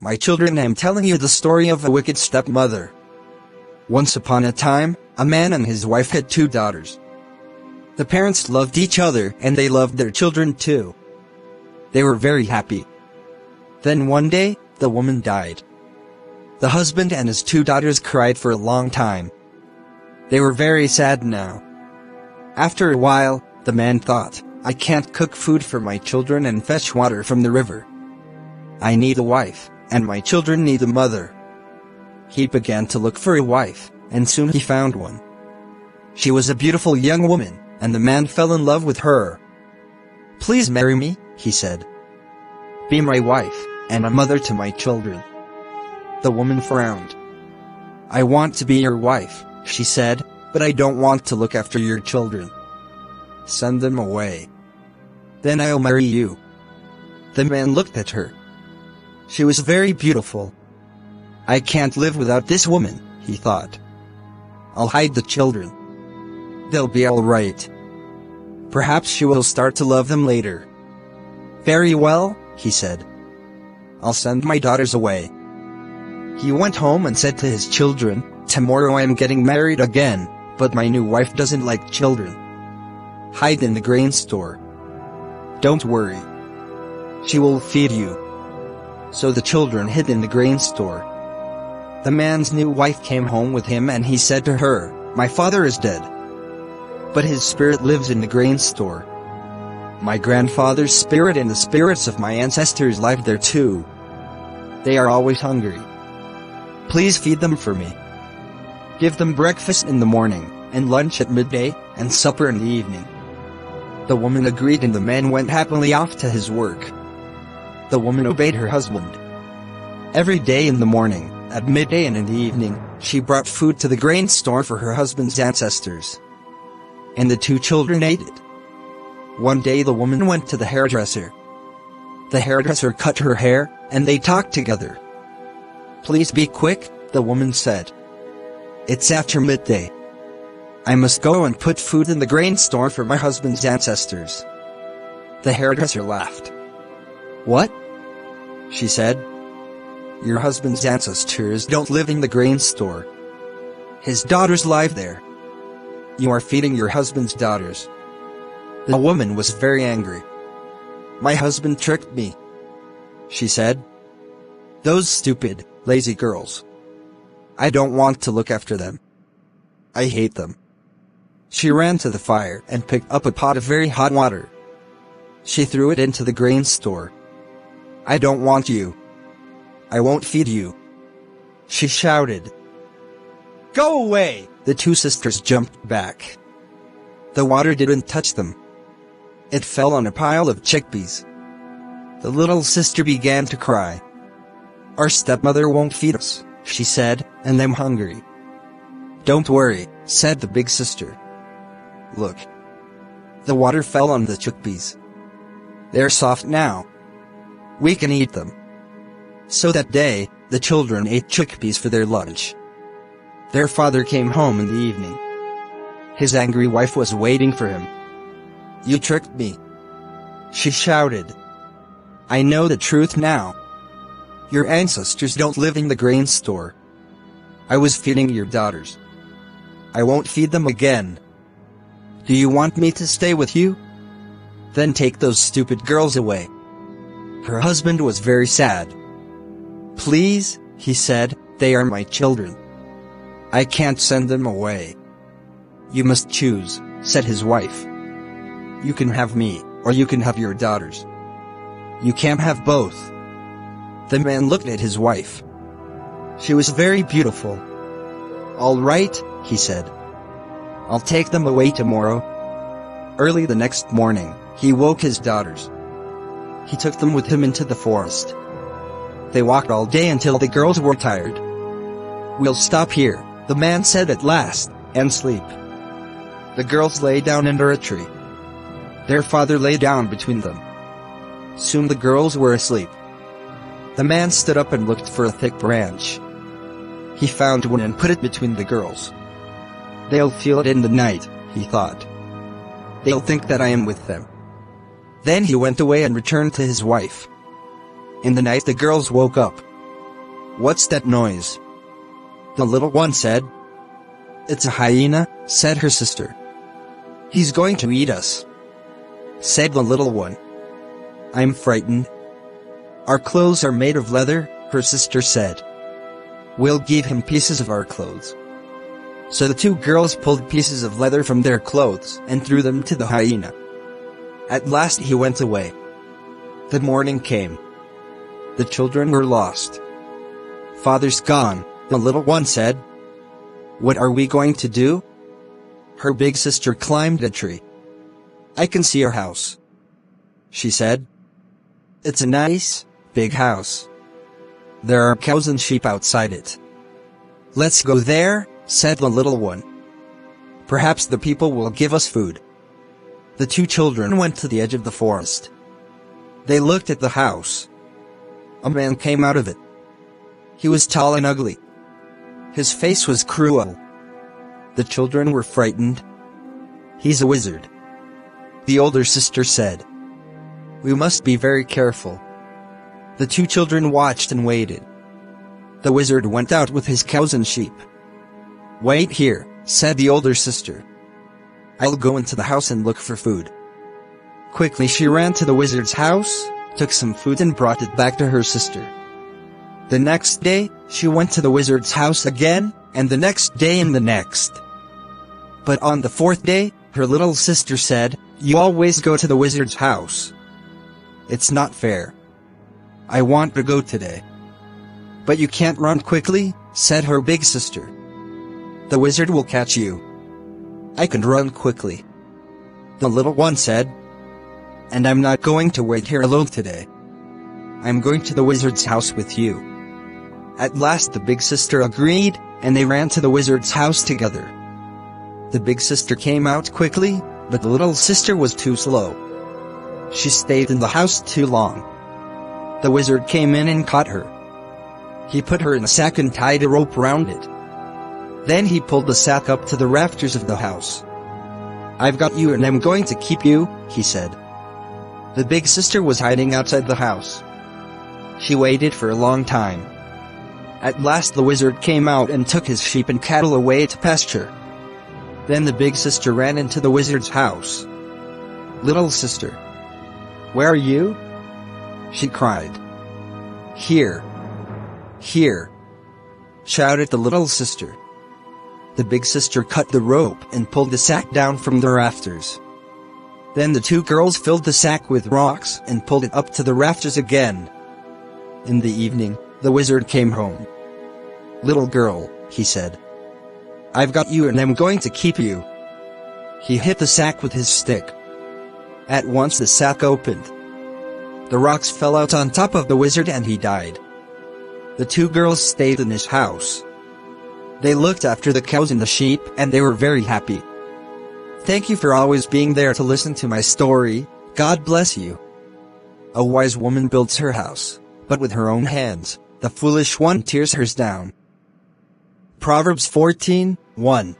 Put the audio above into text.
My children, I am telling you the story of a wicked stepmother. Once upon a time, a man and his wife had 2 daughters. The parents loved each other and they loved their children too. They were very happy. Then one day, the woman died. The husband and his 2 daughters cried for a long time. They were very sad now. After a while, the man thought, I can't cook food for my children and fetch water from the river. I need a wife, and my children need a mother. He began to look for a wife, and soon he found one. She was a beautiful young woman, and the man fell in love with her. Please marry me, he said. Be my wife, and a mother to my children. The woman frowned. I want to be your wife, she said, but I don't want to look after your children. Send them away. Then I'll marry you. The man looked at her. She was very beautiful. I can't live without this woman, he thought. I'll hide the children. They'll be all right. Perhaps she will start to love them later. Very well, he said. I'll send my daughters away. He went home and said to his children, tomorrow I am getting married again, but my new wife doesn't like children. Hide in the grain store. Don't worry. She will feed you. So the children hid in the grain store. The man's new wife came home with him and he said to her, my father is dead. But his spirit lives in the grain store. My grandfather's spirit and the spirits of my ancestors live there too. They are always hungry. Please feed them for me. Give them breakfast in the morning, and lunch at midday, and supper in the evening. The woman agreed and the man went happily off to his work. The woman obeyed her husband. Every day in the morning, at midday and in the evening, she brought food to the grain store for her husband's ancestors. And the 2 children ate it. One day the woman went to the hairdresser. The hairdresser cut her hair, and they talked together. Please be quick, the woman said. It's after midday. I must go and put food in the grain store for my husband's ancestors. The hairdresser laughed. What? She said. Your husband's ancestors don't live in the grain store. His daughters live there. You are feeding your husband's daughters. The woman was very angry. My husband tricked me, she said. Those stupid, lazy girls. I don't want to look after them. I hate them. She ran to the fire and picked up a pot of very hot water. She threw it into the grain store. I don't want you. I won't feed you, she shouted. Go away! The 2 sisters jumped back. The water didn't touch them. It fell on a pile of chickpeas. The little sister began to cry. Our stepmother won't feed us, she said, and I'm hungry. Don't worry, said the big sister. Look. The water fell on the chickpeas. They're soft now. We can eat them. So that day, the children ate chickpeas for their lunch. Their father came home in the evening. His angry wife was waiting for him. You tricked me, she shouted. I know the truth now. Your ancestors don't live in the grain store. I was feeding your daughters. I won't feed them again. Do you want me to stay with you? Then take those stupid girls away. Her husband was very sad. Please, he said, they are my children. I can't send them away. You must choose, said his wife. You can have me, or you can have your daughters. You can't have both. The man looked at his wife. She was very beautiful. All right, he said. I'll take them away tomorrow. Early the next morning, he woke his daughters. He took them with him into the forest. They walked all day until the girls were tired. We'll stop here, the man said at last, and sleep. The girls lay down under a tree. Their father lay down between them. Soon the girls were asleep. The man stood up and looked for a thick branch. He found one and put it between the girls. They'll feel it in the night, he thought. They'll think that I am with them. Then he went away and returned to his wife. In the night the girls woke up. "What's that noise?" The little one said. "It's a hyena," said her sister. "He's going to eat us," said the little one. "I'm frightened." "Our clothes are made of leather," her sister said. "We'll give him pieces of our clothes." So the two girls pulled pieces of leather from their clothes and threw them to the hyena. At last he went away. The morning came. The children were lost. "Father's gone," the little one said. "What are we going to do?" Her big sister climbed a tree. "I can see our house," she said. "It's a nice, big house. There are cows and sheep outside it." "Let's go there," said the little one. "Perhaps the people will give us food." The two children went to the edge of the forest. They looked at the house. A man came out of it. He was tall and ugly. His face was cruel. The children were frightened. "He's a wizard," the older sister said. "We must be very careful." The two children watched and waited. The wizard went out with his cows and sheep. "Wait here," said the older sister. "I'll go into the house and look for food." Quickly she ran to the wizard's house, took some food and brought it back to her sister. The next day, she went to the wizard's house again, and the next day and the next. But on the fourth day, her little sister said, "You always go to the wizard's house. It's not fair. I want to go today." "But you can't run quickly," said her big sister. "The wizard will catch you." "I can run quickly," the little one said. "And I'm not going to wait here alone today. I'm going to the wizard's house with you." At last the big sister agreed, and they ran to the wizard's house together. The big sister came out quickly, but the little sister was too slow. She stayed in the house too long. The wizard came in and caught her. He put her in a sack and tied a rope round it. Then he pulled the sack up to the rafters of the house. "I've got you and I'm going to keep you," he said. The big sister was hiding outside the house. She waited for a long time. At last the wizard came out and took his sheep and cattle away to pasture. Then the big sister ran into the wizard's house. "Little sister, where are you?" she cried. "Here, here," shouted the little sister. The big sister cut the rope and pulled the sack down from the rafters. Then the two girls filled the sack with rocks and pulled it up to the rafters again. In the evening, the wizard came home. "Little girl," he said, "I've got you and I'm going to keep you." He hit the sack with his stick. At once the sack opened. The rocks fell out on top of the wizard and he died. The two girls stayed in his house. They looked after the cows and the sheep and they were very happy. Thank you for always being there to listen to my story. God bless you. A wise woman builds her house, but with her own hands, the foolish one tears hers down. Proverbs 14:1